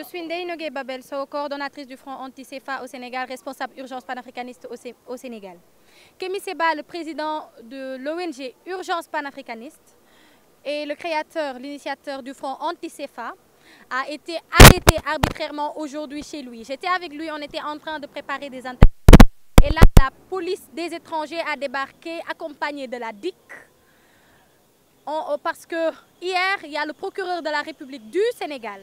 Je suis Ndeye Nogué Babel Sow, coordonnatrice du Front anti-CFA au Sénégal, responsable urgence panafricaniste au Sénégal. Kémi Séba, le président de l'ONG Urgence panafricaniste et le créateur, l'initiateur du Front anti-CFA, a été arrêté arbitrairement aujourd'hui chez lui. J'étais avec lui, on était en train de préparer des interviews. Et là, la police des étrangers a débarqué accompagnée de la DIC. Parce que hier, il y a le procureur de la République du Sénégal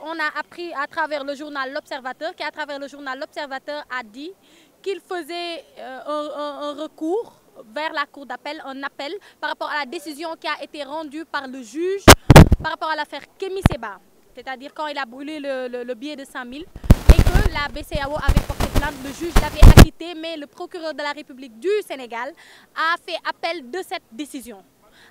on a appris à travers le journal L'Observateur, qui à travers le journal L'Observateur a dit qu'il faisait un recours vers la cour d'appel, un appel par rapport à la décision qui a été rendue par le juge par rapport à l'affaire Kémi Séba, c'est-à-dire quand il a brûlé le billet de 100 000 et que la BCEAO avait porté plainte, le juge l'avait acquitté, mais le procureur de la République du Sénégal a fait appel de cette décision.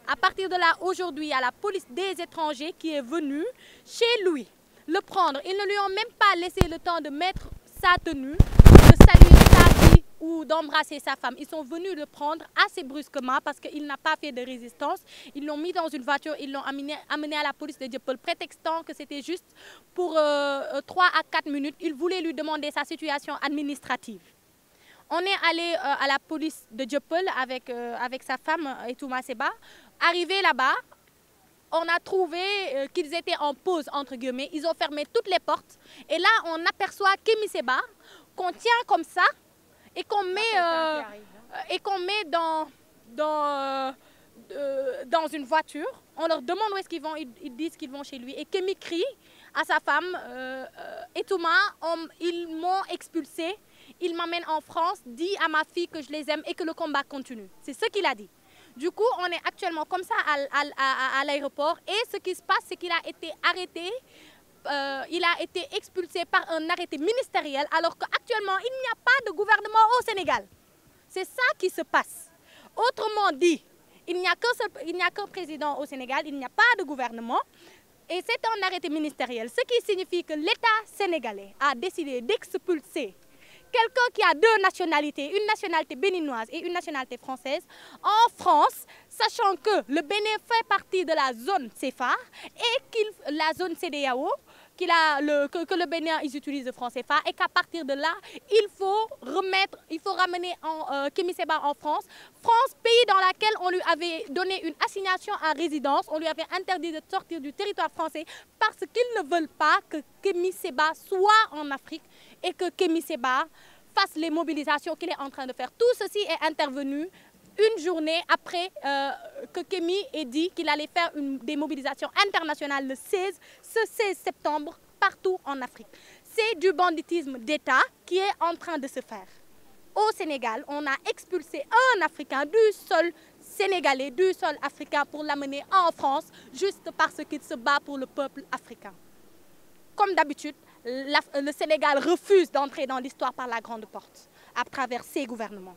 À partir de là, aujourd'hui, il y a la police des étrangers qui est venue chez lui le prendre. Ils ne lui ont même pas laissé le temps de mettre sa tenue, de saluer sa fille ou d'embrasser sa femme. Ils sont venus le prendre assez brusquement parce qu'il n'a pas fait de résistance. Ils l'ont mis dans une voiture, ils l'ont amené à la police de Dieuppeul, prétextant que c'était juste pour 3 à 4 minutes. Ils voulaient lui demander sa situation administrative. On est allé à la police de Dieuppeul avec sa femme Etouma Séba. Arrivé là-bas, on a trouvé qu'ils étaient en pause, entre guillemets. Ils ont fermé toutes les portes. Et là, on aperçoit Kémi Séba qu'on tient comme ça et qu'on met dans une voiture. On leur demande où est-ce qu'ils vont. Ils disent qu'ils vont chez lui. Et Kémi crie à sa femme, Etouma, ils m'ont expulsé. Ils m'emmènent en France, dis à ma fille que je les aime et que le combat continue. C'est ce qu'il a dit. Du coup, on est actuellement comme ça à l'aéroport et ce qui se passe, c'est qu'il a été arrêté, il a été expulsé par un arrêté ministériel alors qu'actuellement, il n'y a pas de gouvernement au Sénégal. C'est ça qui se passe. Autrement dit, il n'y a qu'un président au Sénégal, il n'y a pas de gouvernement et c'est un arrêté ministériel, ce qui signifie que l'État sénégalais a décidé d'expulser quelqu'un qui a 2 nationalités, une nationalité béninoise et une nationalité française, en France, sachant que le Bénin fait partie de la zone CFA et la zone CEDEAO, que le Bénin ils utilisent le franc CFA et qu'à partir de là, il faut ramener Kémi Séba en France. France, pays dans lequel on lui avait donné une assignation à résidence, on lui avait interdit de sortir du territoire français parce qu'ils ne veulent pas que Kémi Séba soit en Afrique et que Kémi Séba fasse les mobilisations qu'il est en train de faire. Tout ceci est intervenu une journée après que Kémi ait dit qu'il allait faire des mobilisations internationales le 16 septembre partout en Afrique. C'est du banditisme d'État qui est en train de se faire. Au Sénégal, on a expulsé un Africain du sol sénégalais, du sol africain pour l'amener en France juste parce qu'il se bat pour le peuple africain. Comme d'habitude, le Sénégal refuse d'entrer dans l'histoire par la grande porte à travers ses gouvernements.